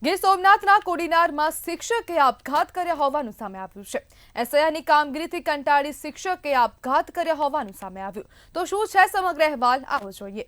ગીર સોમનાથના કોડીનારમાં શિક્ષકે આપઘાત કર્યા હોવાનું સામે આવ્યું છે। એસઆઈની કામગીરીથી કંટાળી શિક્ષકે આપઘાત કર્યા હોવાનું સામે આવ્યું। તો શું છે સમગ્ર અહેવાલ, આવો જોઈએ।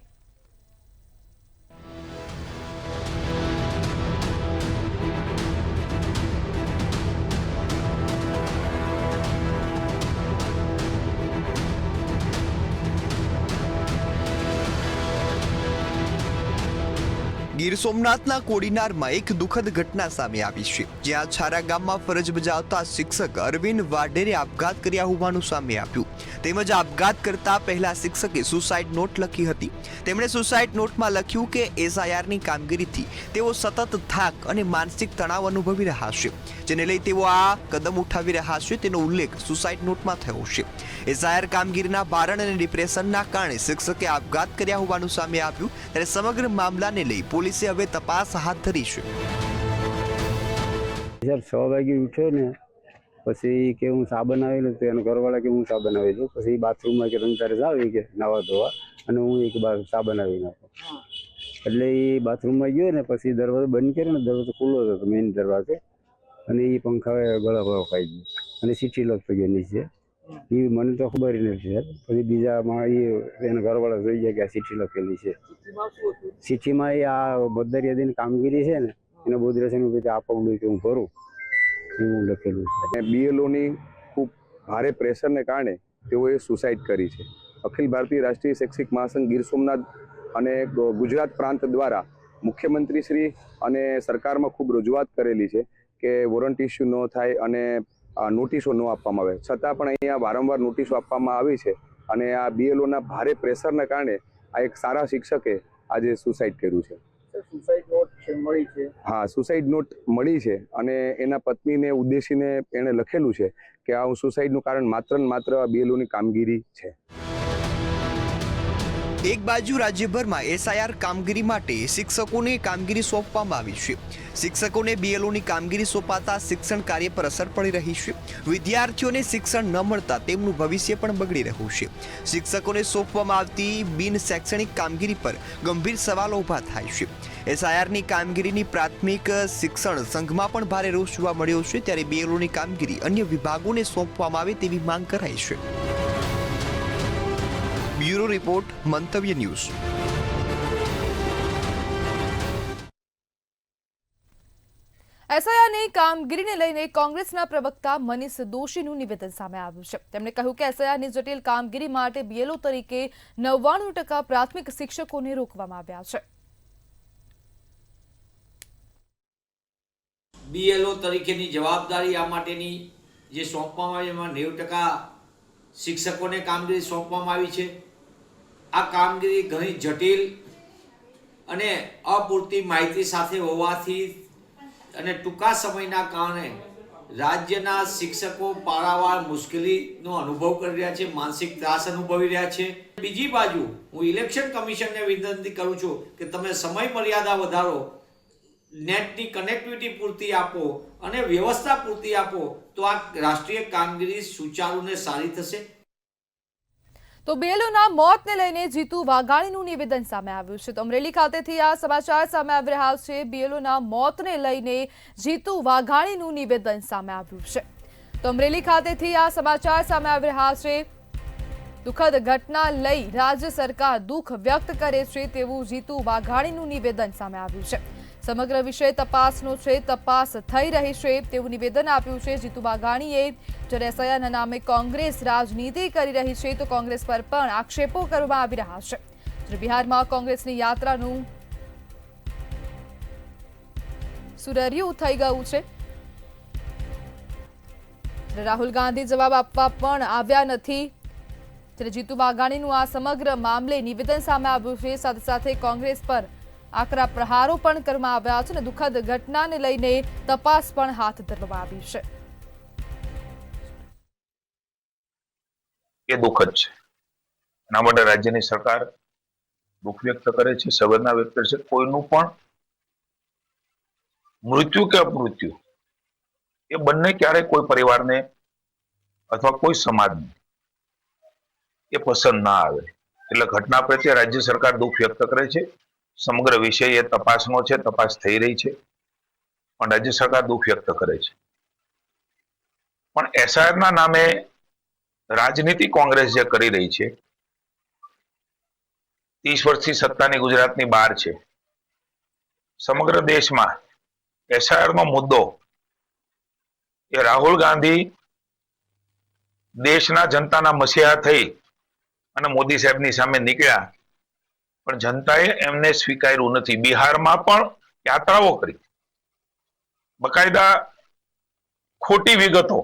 ગીર સોમનાથના કોડીનારમાં એક દુઃખદ ઘટના સામે આવી છે, જ્યાં છારા ગામમાં ફરજ બજાવતા શિક્ષક અરવિંદ વાઢેરે આપઘાત કર્યા હોવાનું સામે આવ્યું। તેમજ આપઘાત કરતા પહેલા શિક્ષકે સુસાઇડ નોટ લખી હતી। તેમણે સુસાઇડ નોટમાં લખ્યું કે એસઆઈઆરની કામગીરીથી તેઓ સતત થાક અને માનસિક તણાવ અનુભવી રહ્યા છે, જેને લઈ તેઓ આ કદમ ઉઠાવી રહ્યા છે તેનો ઉલ્લેખ સુસાઇડ નોટમાં થયો છે। એસઆઈઆર કામગીરીના ભારણ અને ડિપ્રેશનના કારણે શિક્ષકે આપઘાત કર્યા હોવાનું સામે આવ્યું, ત્યારે સમગ્ર મામલાને લઈ પોલીસે હવે તપાસ હાથ ધરી છે। સર 6 વાગે ઉઠ્યો ને પછી કે હું ચા બનાવેલો તો એનો ઘરવાળા કે હું ચા બનાવી દઉં, પછી બાથરૂમમાં કે તમે તારે જાવ કે નાવા ધોવા અને હું એક બાર ચા બનાવી નાખું। એટલે એ બાથરૂમમાં ગયો ને પછી દરવાજો બંધ કર્યો ને, દરવાજો ખુલ્લો હતો મેઇન દરવાજો, અને એ પંખા ગળા ખાઈ ગયો અને સીટી લગતો ગયો નીચે। એ મને તો ખબર નથી સર, પછી બીજામાં એના ઘરવાળા જોઈ ગયા કે આ સીટી લખેલી છે। સીટીમાં એ આ બદરિયાદીની કામગીરી છે ને એને બોધરેશન આ પગલું કે હું ભરું એવું લખેલું છે। બીએલઓની ખૂબ ભારે પ્રેશરને કારણે તેઓએ સુસાઇડ કરી છે। અખિલ ભારતીય રાષ્ટ્રીય શૈક્ષિક મહાસંઘ ગીર સોમનાથ અને ગુજરાત પ્રાંત દ્વારા મુખ્યમંત્રી શ્રી અને સરકારમાં ખૂબ રજૂઆત કરેલી છે કે વોરંટ ઇસ્યુ ન થાય અને નોટિસો ન આપવામાં આવે, છતાં પણ અહીંયા વારંવાર નોટિસો આપવામાં આવી છે અને આ બીએલઓના ભારે પ્રેશરના કારણે આ એક સારા શિક્ષકે આજે સુસાઇડ કર્યું છે। સુસાઇડ નોટ મળી છે? હા, સુસાઇડ નોટ મળી છે અને એના પત્નીને ઉદ્દેશીને એણે લખેલું છે કે આ સુસાઇડનું કારણ માત્ર ને માત્ર બીએલઓની કામગીરી છે। એક બાજુ રાજ્યભરમાં એસઆઈઆર કામગીરી માટે શિક્ષકોને કામગીરી સોંપવામાં આવી છે। શિક્ષકોને બીએલઓની કામગીરી સોંપાતા શિક્ષણ કાર્ય પર અસર પડી રહી છે। વિદ્યાર્થીઓને શિક્ષણ ન મળતા તેમનું ભવિષ્ય પણ બગડી રહ્યું છે। શિક્ષકોને સોંપવામાં આવતી બિન શૈક્ષણિક કામગીરી પર ગંભીર સવાલો ઊભા થાય છે। એસઆઈઆરની કામગીરીની પ્રાથમિક શિક્ષણ સંઘમાં પણ ભારે રોષ જોવા મળ્યો છે, ત્યારે બીએલઓની કામગીરી અન્ય વિભાગોને સોંપવામાં આવે તેવી માંગ કરાઈ છે। બ્યુરો રિપોર્ટ, મંતવ્ય ન્યૂઝ। એસઆઈઆરની કામગીરીને લઈને કોંગ્રેસના પ્રવક્તા મનીષ દોશીનું નિવેદન સામે આવ્યું છે। તેમણે કહ્યું કે એસઆઈઆરની જટિલ કામગીરી માટે બીએલઓ તરીકે 99% પ્રાથમિક શિક્ષકોને રોકવામાં આવ્યા છે। બીએલઓ તરીકેની જવાબદારી આ માટેની જે સોંપવામાં આવી એમાં 90% શિક્ષકોને કામગીરી સોંપવામાં આવી છે। આ કામગીરી ઘણી જટિલ અને અપૂરતી માહિતી સાથે હોવાથી અને ટૂંકા સમયના કારણે રાજ્યના શિક્ષકો પારાવાર મુશ્કેલીનો અનુભવ કરી રહ્યા છે, માનસિક ત્રાસ અનુભવી રહ્યા છે। બીજી બાજુ હું ઇલેક્શન કમિશનને વિનંતી કરું છું કે તમે સમય મર્યાદા વધારો, નેટની કનેક્ટિવિટી પૂરતી આપો અને વ્યવસ્થા પૂરતી આપો, તો આ રાષ્ટ્રીય કામગીરી સુચારુ ને સારી થશે। તો બીએલઓના મોતને લઈને જીતુ વાઘાણીનું નિવેદન સામે આવ્યું છે। તો અમરેલી ખાતેથી આ સમાચાર સામે આવી રહ્યા છે। બીએલઓના મોતને લઈને જીતુ વાઘાણીનું નિવેદન સામે આવ્યું છે। તો અમરેલી ખાતેથી આ સમાચાર સામે આવી રહ્યા છે। દુઃખદ ઘટના લઈ રાજ્ય સરકાર દુઃખ વ્યક્ત કરે છે તેવું જીતુ વાઘાણીનું નિવેદન સામે આવ્યું છે। સમગ્ર વિષય તપાસનો છે, તપાસ થઈ રહી છે તેવું નિવેદન આપ્યું છે જીતુ વાઘાણીએ। જ્યારે એસઆઈઆરના નામે કોંગ્રેસ રાજનીતિ કરી રહી છે તો કોંગ્રેસ પર પણ આક્ષેપો કરવામાં આવી રહ્યા છે। જ્યારે બિહારમાં કોંગ્રેસની યાત્રાનું સુરર્યું થઈ ગયું છે। રાહુલ ગાંધી જવાબ આપવા પણ આવ્યા નથી। ત્યારે જીતુ વાઘાણીનું આ સમગ્ર મામલે નિવેદન સામે આવ્યું છે। સાથે સાથે કોંગ્રેસ પર આકરા પ્રહારો પણ કરવામાં આવ્યા છે અને દુઃખદ ઘટનાને લઈને તપાસ પણ હાથ ધરવામાં આવી છે। એ દુઃખદ છે, એના માટે રાજ્યની સરકાર દુઃખ વ્યક્ત કરે છે, સંવેદના વ્યક્ત કરે છે। કોઈનું પણ મૃત્યુ કે અપમૃત્યુ એ બંને ક્યારેય કોઈ પરિવારને અથવા કોઈ સમાજને એ પસંદ ના આવે, એટલે ઘટના પ્રત્યે રાજ્ય સરકાર દુઃખ વ્યક્ત કરે છે। સમગ્ર વિષય એ તપાસનો છે, તપાસ થઈ રહી છે। પણ રાજ્ય સરકાર દુઃખ વ્યક્ત કરે છે. પણ SIR ના નામે રાજનીતિ કોંગ્રેસ જે કરી રહી છે, 30 વર્ષથી સત્તાની ગુજરાતની બહાર છે. સમગ્ર દેશમાં SIR નો મુદ્દો એ રાહુલ ગાંધી દેશના જનતાના મસીહા થઈ અને મોદી સાહેબની સામે નીકળ્યા, પણ જનતાએ એમને સ્વીકાર્યું નથી. બિહારમાં પણ યાત્રાઓ કરી, બકાયદા ખોટી વિગતો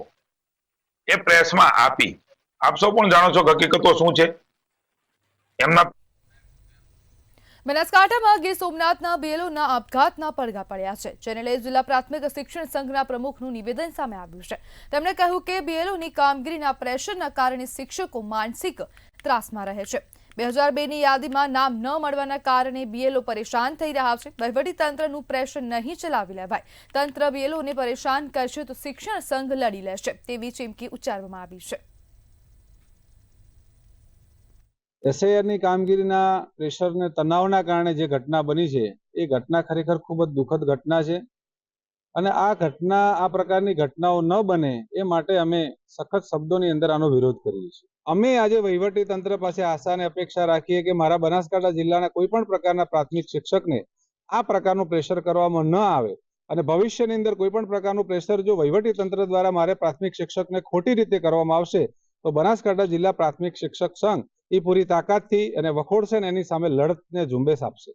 એ પ્રેસમાં આપી. આપ સૌ પણ જાણો છો કે હકીકતો શું છે. એમના બનાસકાંઠામાં ગીર સોમનાથના બેલોના આપઘાતના પડઘા પડ્યા છે, જેને લઈ જિલ્લા પ્રાથમિક શિક્ષણ સંઘના પ્રમુખનું નિવેદન સામે આવ્યું છે. તેમણે કહ્યું કે બેલોની કામગીરીના પ્રેશરના કારણે શિક્ષકો માનસિક ત્રાસમાં રહે છે. 2002ની યાદીમાં નામ ન મળવાના કારણે બીએલઓ પરેશાન થઈ રહ્યા છે. વહીવટી તંત્રનું પ્રેશર નહીં ચલાવી લેવાય, તંત્ર બીએલઓને પરેશાન કરશે તો શિક્ષણ સંઘ લડી લેશે તેવી ચીમકી ઉચ્ચારવામાં આવી છે. SIRની કામગીરીના પ્રેશરને તણાવના કારણે જે ઘટના બની છે એ ઘટના ખરેખર ખૂબ જ દુઃખદ ઘટના છે અને આ ઘટના, આ પ્રકારની ઘટનાઓ ન બને એ માટે અમે સખત શબ્દોની અંદર આનો વિરોધ કરીએ છીએ. અમે આજે વહીવટી તંત્ર પાસે આશા અને અપેક્ષા રાખીએ કે મારા બનાસકાંઠા જિલ્લાના કોઈ પણ પ્રકારના પ્રાથમિક શિક્ષકને આ પ્રકારનું પ્રેશર કરવામાં ન આવે અને ભવિષ્યની અંદર કોઈ પણ પ્રકારનું પ્રેશર જો વહીવટી તંત્ર દ્વારા મારે પ્રાથમિક શિક્ષકને ખોટી રીતે કરવામાં આવશે તો બનાસકાંઠા જિલ્લા પ્રાથમિક શિક્ષક સંઘ એ પૂરી તાકાતથી અને વખોડશે અને એની સામે લડતને ઝુંબેશ આપશે.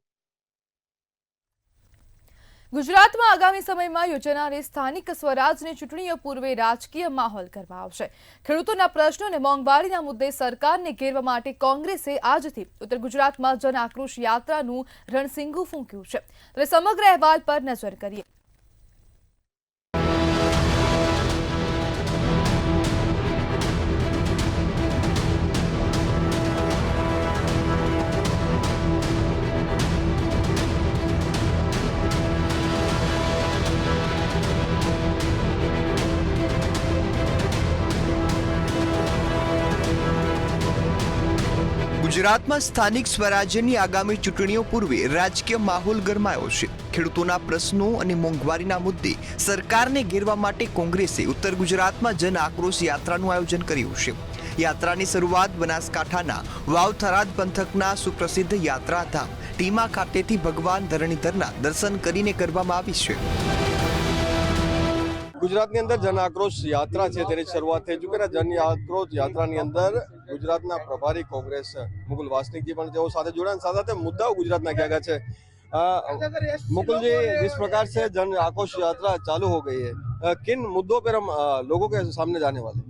ગુજરાતમાં આગામી સમયમાં યોજાનારી સ્થાનિક સ્વરાજની ચૂંટણીઓ પૂર્વે રાજકીય માહોલ ગરમા આવશે. ખેડૂતોના પ્રશ્નો અને મોંઘવારીના મુદ્દે સરકારને ઘેરવા માટે કોંગ્રેસે આજથી ઉત્તર ગુજરાતમાં જન આક્રોશ યાત્રાનું રણસીંગું ફૂંક્યું છે. ત્યારે સમગ્ર અહેવાલ પર નજર કરીએ. ગુજરાતમાં સ્થાનિક સ્વરાજ્યની આગામી ચૂંટણીઓ પૂર્વે રાજકીય માહોલ ગરમાયો છે. ખેડૂતોના પ્રશ્નો અને મોંઘવારીના મુદ્દે સરકારને ઘેરવા માટે કોંગ્રેસે ઉત્તર ગુજરાતમાં જન આક્રોશ યાત્રાનું આયોજન કર્યું છે. યાત્રાની શરૂઆત બનાસકાંઠાના વાવ થરાદ પંથકના સુપ્રસિદ્ધ યાત્રાધામ ટીમા ખાતેથી ભગવાન ધરણીધરના દર્શન કરીને કરવામાં આવી છે. ગુજરાતની અંદર જન આક્રોશ યાત્રા છે તેની શરૂઆત થઈ ચૂકી છે. જન આક્રોશ યાત્રાની અંદર ગુજરાતના પ્રભારી કોંગ્રેસ મુકુલ वासनिक પણ તેઓ સાથે જોડાયા, સાથે સાથે મુદ્દાઓ ગુજરાતના क्या क्या છે. मुकुल जी, जिस प्रकार से जन आक्रोश यात्रा चालू हो गई है, किन मुद्दों पर हम लोगों के सामने जाने वाले?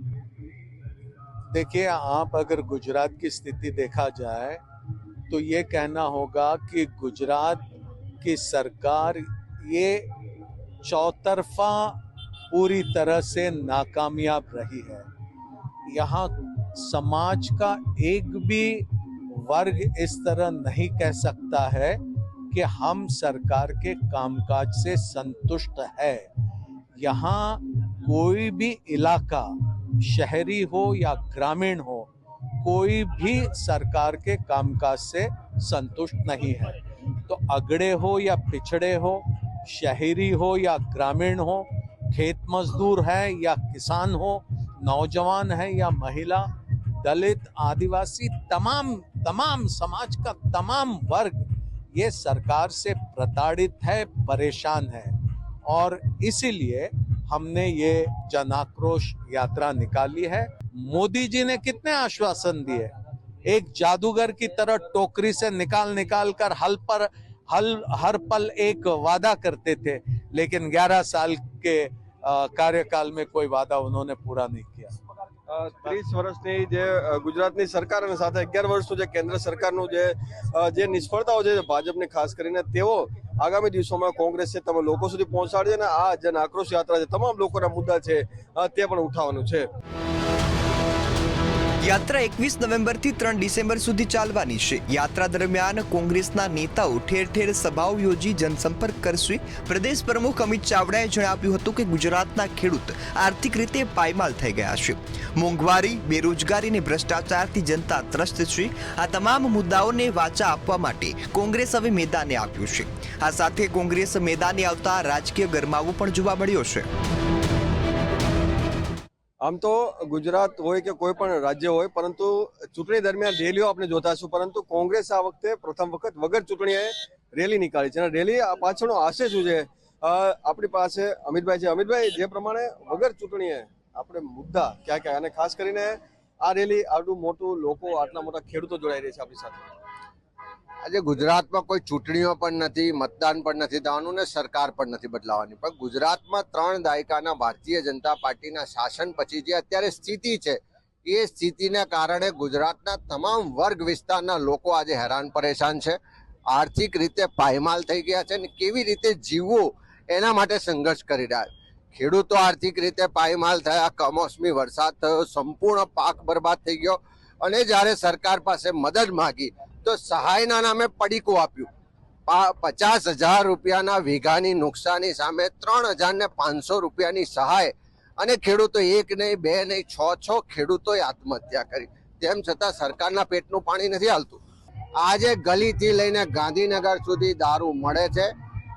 देखिए, आप अगर गुजरात की स्थिति देखा जाए तो ये कहना होगा कि गुजरात की सरकार ये चौतरफा पूरी तरह से नाकामयाब रही है. यहाँ समाज का एक भी वर्ग इस तरह नहीं कह सकता है कि हम सरकार के कामकाज से संतुष्ट है. यहाँ कोई भी इलाका, शहरी हो या ग्रामीण हो, कोई भी सरकार के कामकाज से संतुष्ट नहीं है. तो अगड़े हो या पिछड़े हो, शहरी हो या ग्रामीण हो, खेत मजदूर है या किसान हो, नौजवान है या महिला, दलित, आदिवासी, तमाम समाज का तमाम वर्ग ये सरकार से प्रताड़ित है, परेशान है. और इसीलिए हमने ये जन आक्रोश यात्रा निकाली है. मोदी जी ने कितने आश्वासन दिए, एक जादूगर की तरह टोकरी से निकाल कर हर पल एक वादा करते थे, लेकिन 11 साल के कार्यकाल में कोई वादा उन्होंने पूरा नहीं किया. 30 વર્ષની જે ગુજરાતની સરકાર અને સાથે 11 વર્ષનું જે કેન્દ્ર સરકારનું જે નિષ્ફળતાઓ છે ભાજપની ખાસ કરીને, તેઓ આગામી દિવસોમાં કોંગ્રેસ છે તમે લોકો સુધી પહોંચાડે અને આ જન આક્રોશ યાત્રા છે તમામ લોકોના મુદ્દા છે તે પણ ઉઠાવવાનું છે. યાત્રા 21 નવેમ્બરથી 3 ડિસેમ્બર સુધી ચાલવાની છે. યાત્રા દરમિયાન કોંગ્રેસના નેતાઓ ઠેર ઠેર સભાઓ યોજી જનસંપર્ક કરશે. પ્રદેશ પ્રમુખ અમિત ચાવડાએ જણાવ્યું હતું કે ગુજરાતના ખેડૂત આર્થિક રીતે પાયમાલ થઈ ગયા છે. મોંઘવારી, બેરોજગારી અને ભ્રષ્ટાચારથી જનતા ત્રસ્ત છે. આ તમામ મુદ્દાઓને વાચા આપવા માટે કોંગ્રેસ હવે મેદાને આવ્યું છે. આ સાથે કોંગ્રેસ મેદાને આવતા રાજકીય ગરમાવો પણ જોવા મળ્યો છે. આમ તો ગુજરાત હોય કે કોઈ પણ રાજ્ય હોય, પરંતુ ચૂંટણી દરમિયાન રેલીઓ આપણે જોતા છું, પરંતુ કોંગ્રેસ આ વખતે પ્રથમ વખત વગર ચૂંટણીએ રેલી નીકાળી છે. અને રેલી પાછળનો આશય શું છે? આપણી પાસે અમિતભાઈ છે. અમિતભાઈ, જે પ્રમાણે વગર ચૂંટણીએ આપણે મુદ્દા ક્યાં ક્યાં, અને ખાસ કરીને આ રેલી આટલું મોટું લોકો, આટલા મોટા ખેડૂતો જોડાઈ રહ્યા છે આપણી સાથે. આજે ગુજરાતમાં કોઈ ચૂંટણીઓ પણ નથી, મતદાન પણ નથી થવાનું ને સરકાર પણ નથી બદલાવાની. પણ ગુજરાતમાં 3 દાયકાના ભારતીય જનતા પાર્ટીના શાસન પછી જે અત્યારે સ્થિતિ છે, એ સ્થિતિને કારણે ગુજરાતના તમામ વર્ગ વિસ્તારના લોકો આજે હેરાન પરેશાન છે, આર્થિક રીતે પાયમાલ થઈ ગયા છે અને કેવી રીતે જીવવું એના માટે સંઘર્ષ કરી રહ્યા છે. ખેડૂતો આર્થિક રીતે પાયમાલ થયા, કમોસમી વરસાદ થયો, સંપૂર્ણ પાક બરબાદ થઈ ગયો, અને જ્યારે સરકાર પાસે મદદ માંગી તો સહાયના નામે પડીકું આપ્યું. 50,000 રૂપિયાના વીઘાની નુકસાની સામે 3,500 રૂપિયાની સહાય, અને ખેડૂતો 1 નહીં 2 નહીં 6 ખેડૂતોએ આત્મહત્યા કરી. તેમ છતાં સરકારના પેટનું પાણી નથી હાલતું. આજે ગલીથી લઈને ગાંધીનગર સુધી દારૂ મળે છે.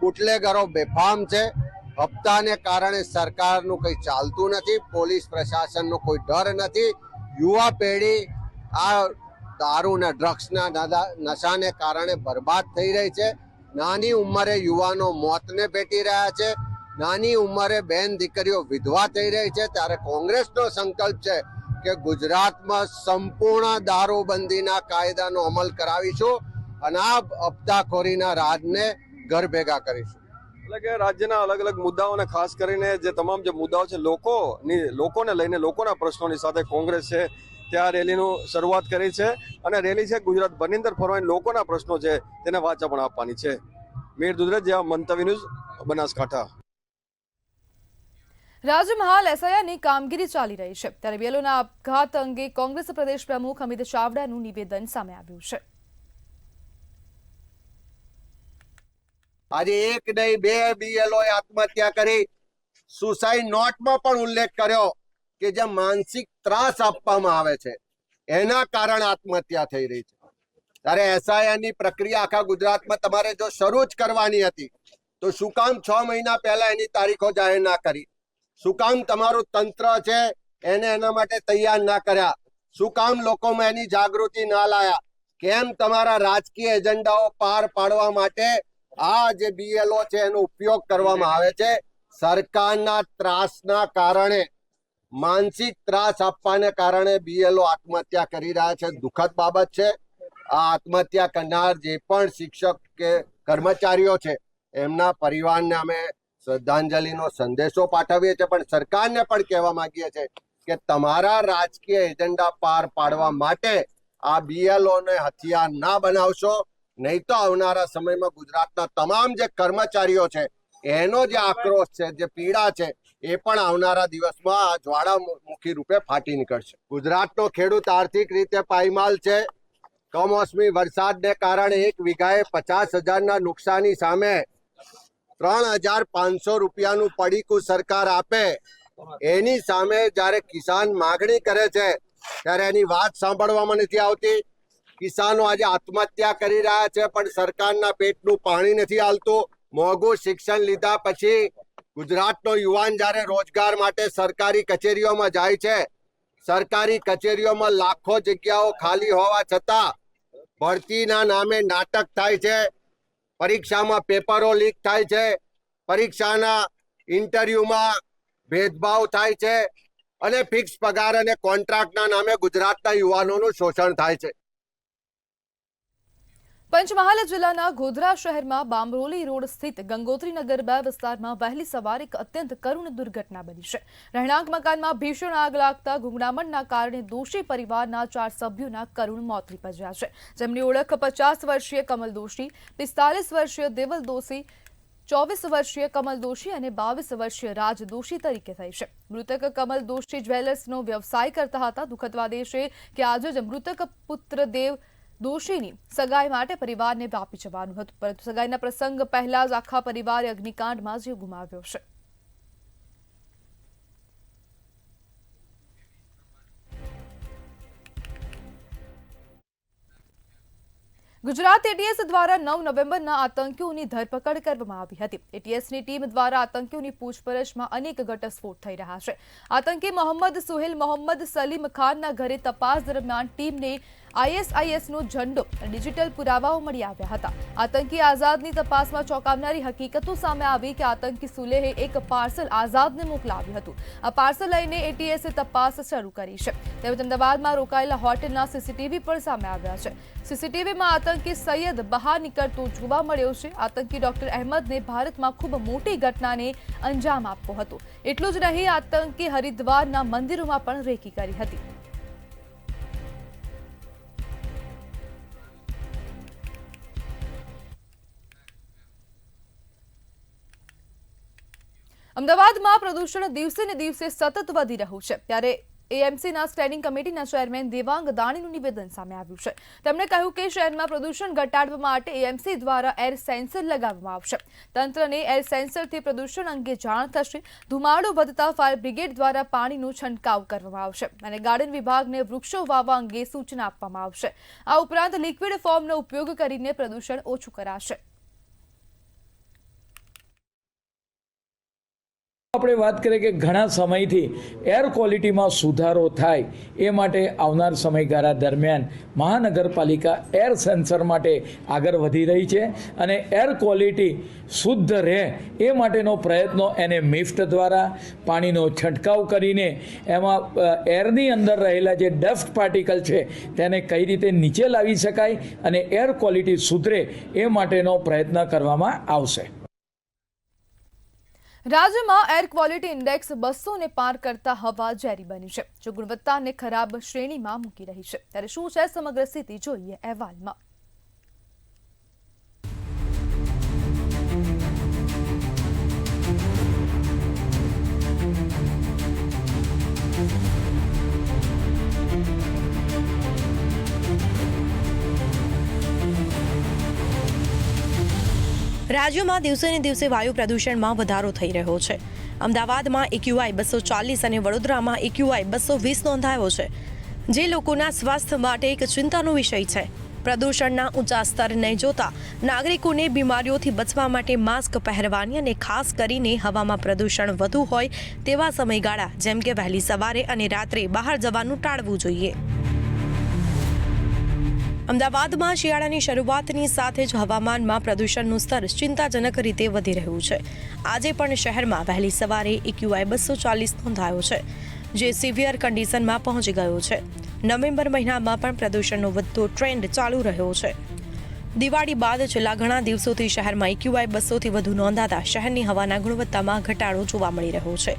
બુટલેગરો બેફામ છે. હપ્તાને કારણે સરકારનું કંઈ ચાલતું નથી. પોલીસ પ્રશાસનનો કોઈ ડર નથી. યુવા પેઢી આ દારૂ અને ડ્રગ્સના નશાને કારણે બરબાદ થઈ રહી છે. નાની ઉંમરે યુવાનો મોતને ભેટી રહ્યા છે. નાની ઉંમરે બેન દીકરીઓ વિધવા થઈ રહી છે. ત્યારે કોંગ્રેસનો સંકલ્પ છે કે ગુજરાતમાં સંપૂર્ણ દારૂબંધીના કાયદાનો અમલ કરાવીશું અને આ હપ્તાખોરીના રાજને ઘર ભેગા કરીશું. એટલે કે રાજ્યના અલગ અલગ મુદ્દાઓને ખાસ કરીને જે તમામ જે મુદ્દાઓ છે, લોકોને લઈને, લોકોના પ્રશ્નોની સાથે કોંગ્રેસ છે ત્યાં રેલીનું શરૂઆત કરી છે. અને રેલી છે ગુજરાત ભરની અંદર ફરવાની, લોકોના પ્રશ્નો છે તેને વાચા પણ આપવાની છે. મીર દુધરેજ, જેવા મંતવ્ય ન્યૂઝ, બનાસકાંઠા. રાજ્યમાં હાલ એસઆઈઆરની કામગીરી ચાલી રહી છે, ત્યારે બેલોના આપઘાત અંગે કોંગ્રેસ પ્રદેશ પ્રમુખ અમિત ચાવડાનું નિવેદન સામે આવ્યું છે. આજે 1 નહીં 2 બીએલઓએ આત્મહત્યા કરી. સુસાઇડ નોટમાં પણ ઉલ્લેખ કર્યો કે જે માનસિક ત્રાસ આપવામાં આવે છે એના કારણે આત્મહત્યા થઈ રહી છે. ત્યારે એસઆઈઆરની પ્રક્રિયા આખા ગુજરાતમાં તમારે જો શરૂ જ કરવાની હતી તો શું કામ 6 મહિના પહેલા એની તારીખો જાહેર ના કરી? શું કામ તમારું તંત્ર છે એને એના માટે તૈયાર ના કર્યા? શું કામ લોકોમાં એની જાગૃતિ ના લાયા? કેમ તમારા રાજકીય એજન્ડાઓ પાર પાડવા માટે આ જે બીએલઓ છે એનો ઉપયોગ કરવામાં આવે છે? સરકારના ત્રાસના કારણે, માનસિક ત્રાસ આપવાને કારણે બીએલઓ આત્મહત્યા કરી રહ્યા છે. દુઃખદ બાબત છે. આ આત્મહત્યા કરનાર જે પણ શિક્ષક કે કર્મચારીઓ છે એમના પરિવારને અમે શ્રદ્ધાંજલિનો સંદેશો પાઠવીએ છીએ, પણ સરકારને પણ કહેવા માંગીએ છીએ કે તમારા રાજકીય એજન્ડા પાર પાડવા માટે આ બીએલઓને હથિયાર ના બનાવશો, નહીં તો આવનારા સમયમાં ગુજરાતના તમામ જે કર્મચારીઓ છે એનો જે આક્રોશ છે, જે પીડા છે, એ પણ આવનારા દિવસમાં જ્વાળામુખી રૂપે ફાટી નીકળશે. ગુજરાતનો ખેડૂત આર્થિક રીતે પાયમાલ છે. કમોસમી વરસાદને કારણે 1 વીઘાએ 50,000ના નુકસાની સામે 3,500 રૂપિયાનું પડીકું સરકાર આપે, એની સામે જ્યારે કિસાન માગણી કરે છે ત્યારે એની વાત સાંભળવામાં નથી આવતી. કિસાનો આજે આત્મહત્યા કરી રહ્યા છે, પણ સરકારના પેટનું પાણી નથી હાલતું. મોંઘું શિક્ષણ લીધા પછી ગુજરાતનો યુવાન જ્યારે રોજગાર માટે સરકારી કચેરીઓમાં જાય છે, સરકારી કચેરીઓમાં લાખો જગ્યાઓ ખાલી હોવા છતાં ભરતીના નામે નાટક થાય છે. પરીક્ષામાં પેપરો લીક થાય છે. પરીક્ષાના ઇન્ટરવ્યુમાં ભેદભાવ થાય છે અને ફિક્સ પગાર અને કોન્ટ્રાક્ટના નામે ગુજરાતના યુવાનોનું શોષણ થાય છે. પંચમહાલ જિલ્લાના ગોધરા શહેરમાં બામરોલી રોડ સ્થિત ગંગોત્રી નગર 2 વિસ્તારમાં વહેલી સવારે એક અત્યંત કરુણ દુર્ઘટના બની છે. રહેણાંક મકાનમાં ભીષણ આગ લાગતા ગુંગળામણના કારણે દોશી પરિવારના 4 સભ્યોના કરુણ મોત નીપજ્યા છે, જેમની ઓળખ 50 વર્ષીય કમલ દોશી, 45 વર્ષીય દેવલ દોશી, 24 વર્ષીય કમલ દોશી અને 22 વર્ષીય રાજ દોશી તરીકે થઈ છે. મૃતક કમલ દોશી જ્વેલર્સનો વ્યવસાય કરતા હતા. દુઃખદ વાત એ છે કે આજે જ મૃતક પુત્ર દેવ દોશીની સગાઈ માટે પરિવારને વાપી જવાનું હતું, પરંતુ સગાઈના પ્રસંગ પહેલા જ આખા પરિવારે અગ્નિકાંડમાં જીવ ગુમાવ્યો છે. ગુજરાત એટીએસ દ્વારા 9 નવેમ્બરના આતંકીઓની ધરપકડ કરવામાં આવી હતી. એટીએસની ટીમ દ્વારા આતંકીઓની પૂછપરછમાં અનેક ઘટસ્ફોટ થઈ રહ્યા છે. આતંકી મોહમ્મદ સુહેલ મોહમ્મદ સલીમ ખાનના ઘરે તપાસ દરમિયાન ટીમને ISISનો ઝંડો અને ડિજિટલ પુરાવાઓ મળી આવ્યા હતા. આતંકી આઝાદની તપાસમાં ચોંકાવનારી હકીકતો સામે આવી કે આતંકી સુલેહે એક પાર્સલ આઝાદને મોકલાવ્યું હતું. આ પાર્સલ લઈને એટીએસે તપાસ શરૂ કરી છે. તેમજ અમદાવાદમાં રોકાયેલા હોટેલના સીસીટીવી પણ સામે આવ્યા છે. સીસીટીવીમાં આતંકી સૈયદ બહાર નીકળતો જોવા મળ્યો છે. આતંકી ડોક્ટર અહેમદને ભારતમાં ખૂબ મોટી ઘટનાને અંજામ આપવો હતો. એટલું જ નહીં, આતંકી હરિદ્વારના મંદિરોમાં પણ રેકી કરી હતી. અમદાવાદમાં પ્રદૂષણ દિવસે ને દિવસે સતત વધી રહ્યું છે. ત્યારે એએમસીના સ્ટેન્ડિંગ કમિટીના ચેરમેન દેવાંગ દાણીનું નિવેદન સામે આવ્યું છે. તેમણે કહ્યું કે શહેરમાં પ્રદૂષણ ઘટાડવા માટે એએમસી દ્વારા એર સેન્સર લગાવવામાં આવશે. તંત્રને એર સેન્સરથી પ્રદૂષણ અંગે જાણ થશે. ધુમાડો વધતા ફાયર બ્રિગેડ દ્વારા પાણીનો છંટકાવ કરવામાં આવશે અને ગાર્ડન વિભાગને વૃક્ષો વાવવા અંગે સૂચના આપવામાં આવશે. આ ઉપરાંત લિક્વિડ ફોર્મનો ઉપયોગ કરીને પ્રદૂષણ ઓછું કરાશે. આપણે વાત કરીએ કે ઘણા સમયથી એર ક્વોલિટીમાં સુધારો થાય એ માટે આવનાર સમયગાળા દરમિયાન મહાનગરપાલિકા એર સેન્સર માટે આગળ વધી રહી છે અને એર ક્વોલિટી શુદ્ધ રહે એ માટેનો પ્રયત્નો એને મિફ્ટ દ્વારા પાણીનો છંટકાવ કરીને એમાં એરની અંદર રહેલા જે ડસ્ટ પાર્ટિકલ છે તેને કઈ રીતે નીચે લાવી શકાય અને એર ક્વોલિટી સુધરે એ માટેનો પ્રયત્ન કરવામાં આવશે. રાજ્યમાં એર ક્વોલિટી ઇન્ડેક્સ 200 પાર કરતા હવા ઝેરી બની છે, જો ગુણવત્તાને ખરાબ શ્રેણીમાં મૂકી રહી છે. ત્યારે શું છે સમગ્ર સ્થિતિ, જોઈએ અહેવાલમાં. રાજ્યમાં દિવસે ને દિવસે વાયુ પ્રદૂષણમાં વધારો થઈ રહ્યો છે. અમદાવાદમાં AQI 240 અને વડોદરામાં AQI 220 નોંધાયો છે, જે લોકોના સ્વાસ્થ્ય માટે એક ચિંતાનો વિષય છે. પ્રદૂષણના ઊંચા સ્તરને જોતા નાગરિકોને બીમારીઓથી બચવા માટે માસ્ક પહેરવાની અને ખાસ કરીને હવામાં પ્રદૂષણ વધુ હોય તેવા સમયગાળા જેમ કે વહેલી સવારે અને રાત્રે બહાર જવાનું ટાળવું જોઈએ. અમદાવાદમાં શિયાળાની શરૂઆતની સાથે જ હવામાનમાં પ્રદૂષણનું સ્તર ચિંતાજનક રીતે વધી રહ્યું છે. આજે પણ શહેરમાં વહેલી સવારે AQI 240 નોંધાયો છે, જે સિવિયર કન્ડિશનમાં પહોંચી ગયો છે. નવેમ્બર મહિનામાં પણ પ્રદૂષણનો વધતો ટ્રેન્ડ ચાલુ રહ્યો છે. દિવાળી બાદ છેલ્લા ઘણા દિવસોથી શહેરમાં AQI 200થી વધુ નોંધાતા શહેરની હવાના ગુણવત્તામાં ઘટાડો જોવા મળી રહ્યો છે.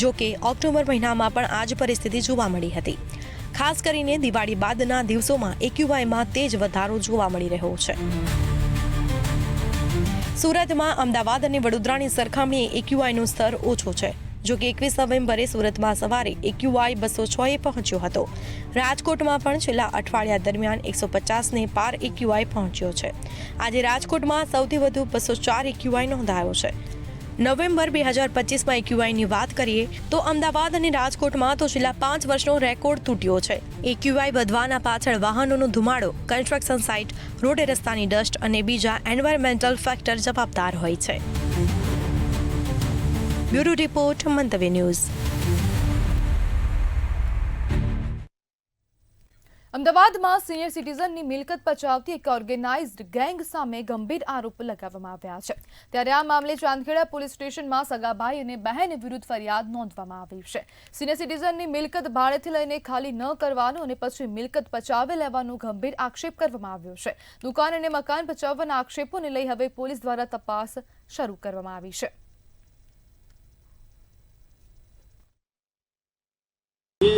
જો કે ઓક્ટોબર મહિનામાં પણ આ જ પરિસ્થિતિ જોવા મળી હતી. ખાસ કરીને દિવાળી બાદના દિવસોમાં AQIમાં તેજ વધારો જોવા મળી રહ્યો છે. સુરતમાં અમદાવાદ અને વડોદરાની સરખામણીએ AQIનું સ્તર ઓછો છે. જો કે 21 નવેમ્બરે સુરતમાં સવારે AQI 206 પહોંચ્યો હતો. રાજકોટમાં પણ છેલ્લા અઠવાડિયા દરમિયાન 150ને પાર AQI પહોંચ્યો છે. આજે રાજકોટમાં સૌથી વધુ 204 AQI નોંધાયો છે. નવેમ્બર 2025માં AQIની વાત કરીએ તો અમદાવાદ અને રાજકોટમાં તો છેલ્લા 5 વર્ષનો રેકોર્ડ તૂટ્યો છે. AQI વધવાના પાછળ વાહનોનો ધુમાડો, કન્સ્ટ્રક્શન સાઇટ, રોડ રસ્તાની ડસ્ટ અને બીજા એન્વાયરમેન્ટલ ફેક્ટર જવાબદાર હોય છે. બ્યુરો રિપોર્ટ, મંતવ્ય ન્યૂઝ. અમદાવાદમાં સિનિયર સિટીઝનની મિલકત પચાવતી એક ઓર્ગેનાઇઝડ ગેંગ સામે ગંભીર આરોપ લગાવવામાં આવ્યા છે. ત્યારે આ મામલે ચાંદખેડા પોલીસ સ્ટેશનમાં સગાભાઈ અને બહેન વિરુદ્ધ ફરિયાદ નોંધવામાં આવી છે. સિનિયર સિટીઝનની મિલકત ભાડેથી લઈને ખાલી ન કરવાનો અને પછી મિલકત પચાવી લેવાનો ગંભીર આક્ષેપ કરવામાં આવ્યો છે. દુકાન અને મકાન પચાવવાના આક્ષેપોને લઈ હવે પોલીસ દ્વારા તપાસ શરૂ કરવામાં આવી છે.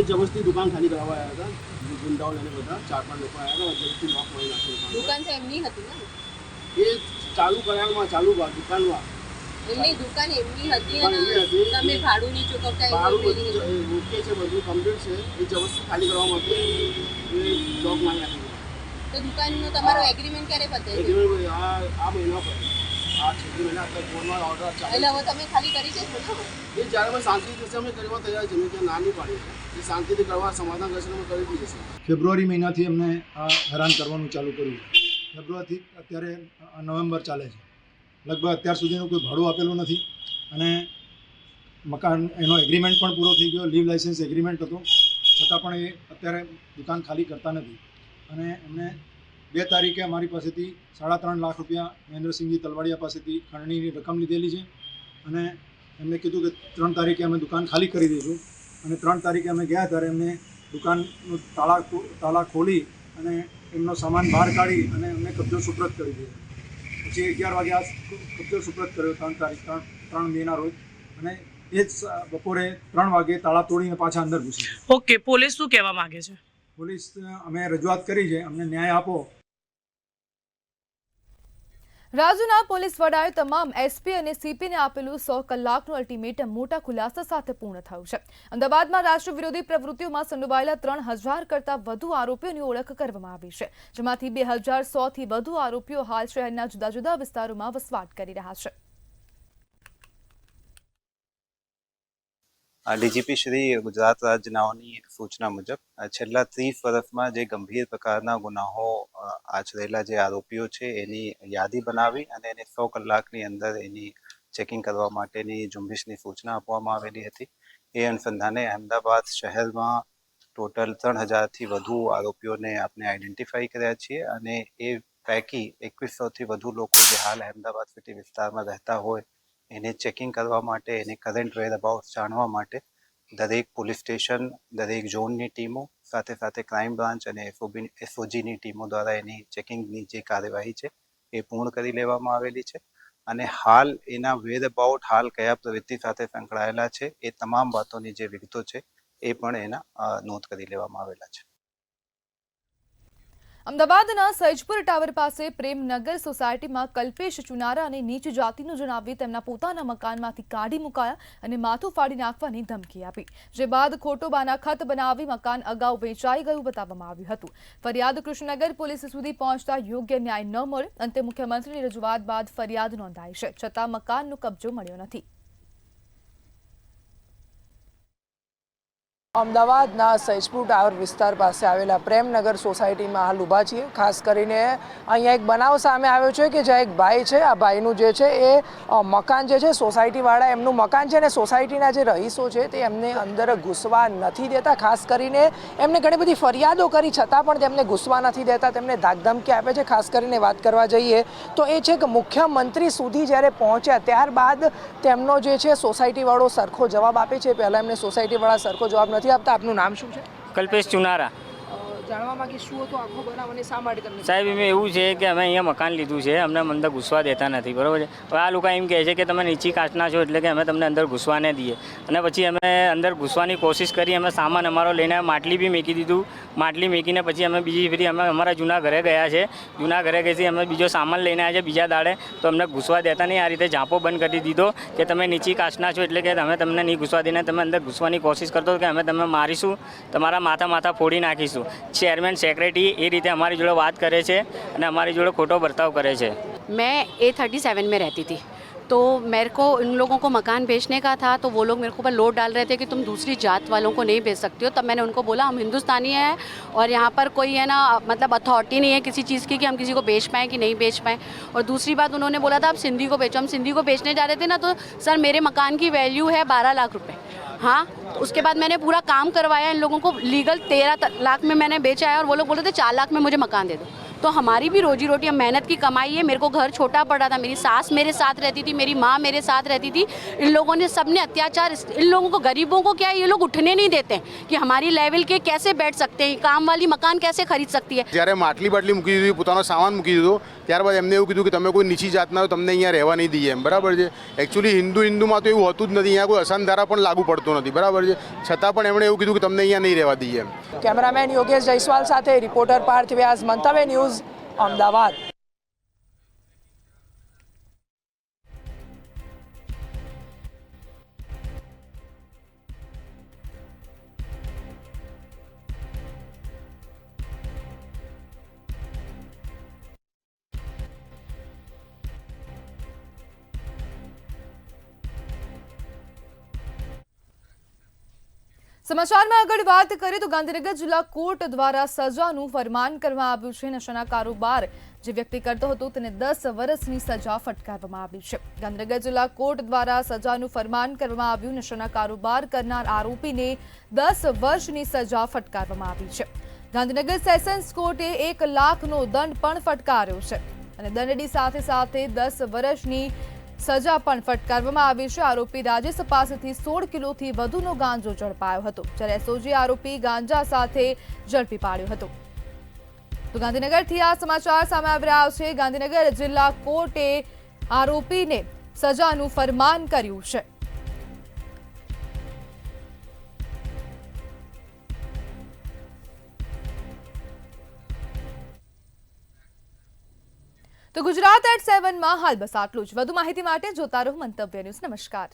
જબરદસ્તી દુકાન ખાલી કરાવવા આવ્યા હતા. ગુંડાઓ લઈને બધા 4-5 લોકો આવ્યા હતા. જબરદસ્તી લોક મારી નાખ્યો. દુકાન તો એમની હતી ને, એ ચાલુ કરાવવામાં ચાલુ દુકાનમાં એમની દુકાન એમની હતી અને એમની હતી. તમે ભાડું નહીં ચૂકવતા ભાડું એવું પેલી બધું ઓકે છે, બધું કમ્પ્લીટ છે. એ જબરદસ્તી ખાલી કરવા માટે એ બ્લોક મારી નાખી. તો દુકાનનું તમારું એગ્રીમેન્ટ ક્યારે પતે છે? આ મહિના પર આ 6 મહિના અત્યારે ફોનમાં ઓર્ડર ચાલે એટલે હવે તમે ખાલી કરી છે બોલો. એ જ્યારે અમે શાંતિથી થશે અમે કરવા તૈયાર છે. અમે ત્યાં ના નહીં પાડી એ શાંતિથી કરવા સમાધાન કરશે અમે કરી દઈએ છીએ. ફેબ્રુઆરી મહિનાથી અમને આ હેરાન કરવાનું ચાલુ કર્યું. ફેબ્રુઆરીથી અત્યારે નવેમ્બર ચાલે છે. લગભગ અત્યાર સુધીનું કોઈ ભાડું આપેલું નથી અને મકાન એનો એગ્રીમેન્ટ પણ પૂરો થઈ ગયો. લીવ લાઇસન્સ એગ્રીમેન્ટ હતું, છતાં પણ એ અત્યારે દુકાન ખાલી કરતા નથી. અને એમને 2 તારીખે અમારી પાસેથી 3.5 લાખ રૂપિયા મહેન્દ્રસિંહજી તલવાડિયા પાસેથી ખંડણીની રકમ લીધેલી છે અને એમને કીધું કે 3 તારીખે અમે દુકાન ખાલી કરી દઈશું. અને 3 તારીખે અમે ગયા ત્યારે એમને દુકાનનું તાળા ખોલી અને એમનો સામાન બહાર કાઢી અને એમને કબજો સુપ્રત કરી દીધો. પછી 11 વાગે આ કબજો સુપ્રત કર્યો 3 તારીખ 3 મેના રોજ. અને એ જ બપોરે 3 વાગે તાળા તોડીને પાછા અંદર ઘૂસી. ઓકે, પોલીસ શું કહેવા માંગે છે? પોલીસ અમે રજૂઆત કરી છે, અમને ન્યાય આપો. રાજુના પોલીસ વડાએ તમામ એસપી અને સીપીને આપેલું 100 કલાકનું અલ્ટિમેટમ મોટા ખુલાસા સાથે પૂર્ણ થયું છે. અમદાવાદમાં રાષ્ટ્ર વિરોધી પ્રવૃત્તિઓમાં સંડોવાયેલા 3000 કરતાં વધુ આરોપીઓની ઓળખ કરવામાં આવી છે, જેમાંથી 2100થી વધુ આરોપીઓ હાલ શહેરના જુદા જુદા વિસ્તારોમાં વસવાટ કરી રહ્યા છે. ડીજીપી શ્રી ગુજરાત રાજ્યનાઓની સૂચના મુજબ છેલ્લા 30 વર્ષમાં જે ગંભીર પ્રકારના ગુનાઓ આચરેલા જે આરોપીઓ છે એની યાદી બનાવી અને એને 100 કલાકની અંદર એની ચેકિંગ કરવા માટેની ઝુંબેશની સૂચના આપવામાં આવેલી હતી. એ અનુસંધાને અમદાવાદ શહેરમાં ટોટલ 3000થી વધુ આરોપીઓને આપણે આઈડેન્ટિફાઈ કર્યા છીએ અને એ પૈકી 2100થી વધુ લોકો જે હાલ અમદાવાદ સિટી વિસ્તારમાં રહેતા હોય એને ચેકિંગ કરવા માટે, એને કરંટ વેરઅબાઉટ જાણવા માટે દરેક પોલીસ સ્ટેશન, દરેક ઝોનની ટીમો સાથે સાથે ક્રાઇમ બ્રાન્ચ અને એસઓજીની ટીમો દ્વારા એની ચેકિંગની જે કાર્યવાહી છે એ પૂર્ણ કરી લેવામાં આવેલી છે. અને હાલ એના વેરઅબાઉટ હાલ કયા પ્રવૃત્તિ સાથે સંકળાયેલા છે એ તમામ વાતોની જે વિગતો છે એ પણ એના નોંધ કરી લેવામાં આવેલા છે. અમદાવાદના સૈજપુર ટાવર પાસે પ્રેમનગર સોસાયટીમાં કલ્પેશ ચુનારા અને નીચ જાતિનું જણાવી તેમના પોતાના મકાનમાંથી કાઢી મુકાયા અને માથું ફાડી નાખવાની ધમકી આપી, જે બાદ ખોટોબાના ખત બનાવી મકાન અગાઉ વેચાઈ ગયું બતાવવામાં આવ્યું હતું. ફરિયાદ કૃષ્ણનગર પોલીસ સુધી પહોંચતા યોગ્ય ન્યાય ન મળે. અંતે મુખ્યમંત્રીની રજૂઆત બાદ ફરિયાદ નોંધાઈ છે, છતાં મકાનનો કબજો મળ્યો નથી. અમદાવાદના સૈજપુર ટાવર વિસ્તાર પાસે આવેલા પ્રેમનગર સોસાયટીમાં હાલ ઊભા છીએ. ખાસ કરીને અહીંયા એક બનાવ સામે આવ્યો છે કે જ્યાં એક ભાઈ છે, આ ભાઈનું જે છે એ મકાન જે છે સોસાયટીવાળા એમનું મકાન છે અને સોસાયટીના જે રહીશો છે તે એમને અંદર ઘૂસવા નથી દેતા. ખાસ કરીને એમને ઘણી બધી ફરિયાદો કરી છતાં પણ તેમને ઘૂસવા નથી દેતા, તેમને ધાકધમકી આપે છે. ખાસ કરીને વાત કરવા જઈએ તો એ છે કે મુખ્યમંત્રી સુધી જ્યારે પહોંચ્યા ત્યારબાદ તેમનો જે છે સોસાયટીવાળો સરખો જવાબ આપે છે. પહેલાં એમને સોસાયટીવાળા સરખો જવાબ નથી આપતા. આપનું નામ શું છે? કલ્પેશ ચુનારા. જાણવા માંગી શું હતો આખો બનાવ અને શા માટે તમને? સાહેબ એમાં એવું છે કે અમે અહીંયા મકાન લીધું છે, અમને અંદર ઘૂસવા દેતા નથી, બરાબર છે. હવે આ લોકો એમ કહે છે કે તમે નીચી કાસ્ટના છો એટલે કે અમે તમને અંદર ઘૂસવા ન દઈએ. અને પછી અમે અંદર ઘૂસવાની કોશિશ કરી, અમે સામાન અમારો લઈને માટલી બી મૂકી દીધું. માટલી મૂકીને પછી અમે બીજી ફરી અમે અમારા જૂના ઘરે ગયા છે. જૂના ઘરે ગઈ અમે બીજો સામાન લઈને આવ્યા છે બીજા દાડે, તો અમને ઘૂસવા દેતા નહીં. આ રીતે ઝાંપો બંધ કરી દીધો કે તમે નીચી કાસ્ટના છો એટલે કે અમે તમને નહીં ઘૂસવા દઈને તમે અંદર ઘૂસવાની કોશિશ કરતો કે અમે તમને મારીશું, તમારા માથા ફોડી નાખીશું. ચેરમેન સેક્રેટરી એ રીતે हमारी जोड़े बात करे छे અને हमारी जोड़े खोटो बर्ताव करे छे. मैं A37 में रहती थी, तो मेरे को इन लोगों को मकान बेचने का था, तो वो लोग मेरे को ऊपर लोड डाल रहे थे कि तुम दूसरी जात वालों को नहीं बेच सकती हो. तब मैंने उनको बोला हम हिंदुस्तानी हैं और यहाँ पर कोई है ना मतलब अथॉरिटी नहीं है किसी चीज़ की कि हम किसी को बेच पाएँ कि नहीं बेच पाएँ. और दूसरी बात उन्होंने बोला था आप सिंधी को बेचो. हम सिंधी को बेचने जा रहे थे ना, तो सर मेरे मकान की वैल्यू है 12 लाख रुपये. हाँ, तो उसके बाद मैंने पूरा काम करवाया, इन लोगों को लीगल 13 लाख में मैंने बेचा है और वो लोग बोले थे 4 लाख में मुझे मकान दे दो. तो हमारी भी रोजी रोटी, हम मेहनत की कमाई है. मेरे को घर छोटा पड़ा था, मेरी सास मेरे साथ रहती थी, मेरी माँ मेरे साथ रहती थी. इन लोगों ने सबने अत्याचार, इन लोगों को गरीबों को क्या ये लोग उठने नहीं देते कि हमारी लेवल के कैसे बैठ सकते हैं, काम वाली मकान कैसे खरीद सकती है. જ્યારે માટલી બાટલી મૂકી દીધી, પોતાનો સામાન મૂકી દીધો, ત્યારબાદ એમને એવું કીધું કે તમે કોઈ નીચી જાતના હોય, તમને અહીંયા રહેવા નહીં દઈએ એમ, બરાબર છે. એકચ્યુઅલી હિન્દુમાં તો એવું હોતું જ નથી, અહીંયા કોઈ અસાનધારા પણ લાગુ પડતો નથી, બરાબર છે. છતાં પણ એમણે એવું કીધું કે તમને અહીંયા નહીં રહેવા દઈએ એમ. કેમેરામેન યોગેશ જયસ્વાલ સાથે રિપોર્ટર પાર્થ વ્યાસ, મંતવ્ય ન્યૂઝ, અમદાવાદ. સમાચારમાં આગળ વાત કરીએ તો ગાંધીનગર જિલ્લા કોર્ટ દ્વારા સજાનું ફરમાન કરવામાં આવ્યું છે. નશાના કારોબાર જે વ્યક્તિ કરતો હતો તેને 10 વર્ષની સજા ફટકારવામાં આવી છે. ગાંધીનગર જિલ્લા કોર્ટ દ્વારા સજાનું ફરમાન કરવામાં આવ્યું. નશાના કારોબાર કરનાર આરોપીને 10 વર્ષની સજા ફટકારવામાં આવી છે. ગાંધીનગર સેશન્સ કોર્ટે 1 લાખનો દંડ પણ ફટકાર્યો છે અને દંડની સાથે સાથે 10 વર્ષની સજા પણ ફટકારવામાં આવી છે. આરોપી રાજેશ પાસેથી 16 કિલોથી વધુનો ગાંજો ઝડપાયો હતો, જ્યારે એસઓજી આરોપી ગાંજા સાથે ઝડપી પાડ્યો હતો. તો ગાંધીનગરથી આ સમાચાર સામે આવી રહ્યા છે. ગાંધીનગર જિલ્લા કોર્ટે આરોપીને સજાનું ફરમાન કર્યું છે. તો ગુજરાત@7 માં હાલ બસ આટલું જ. વધુ માહિતી માટે જોતા રહો મંતવ્ય ન્યૂઝ. નમસ્કાર.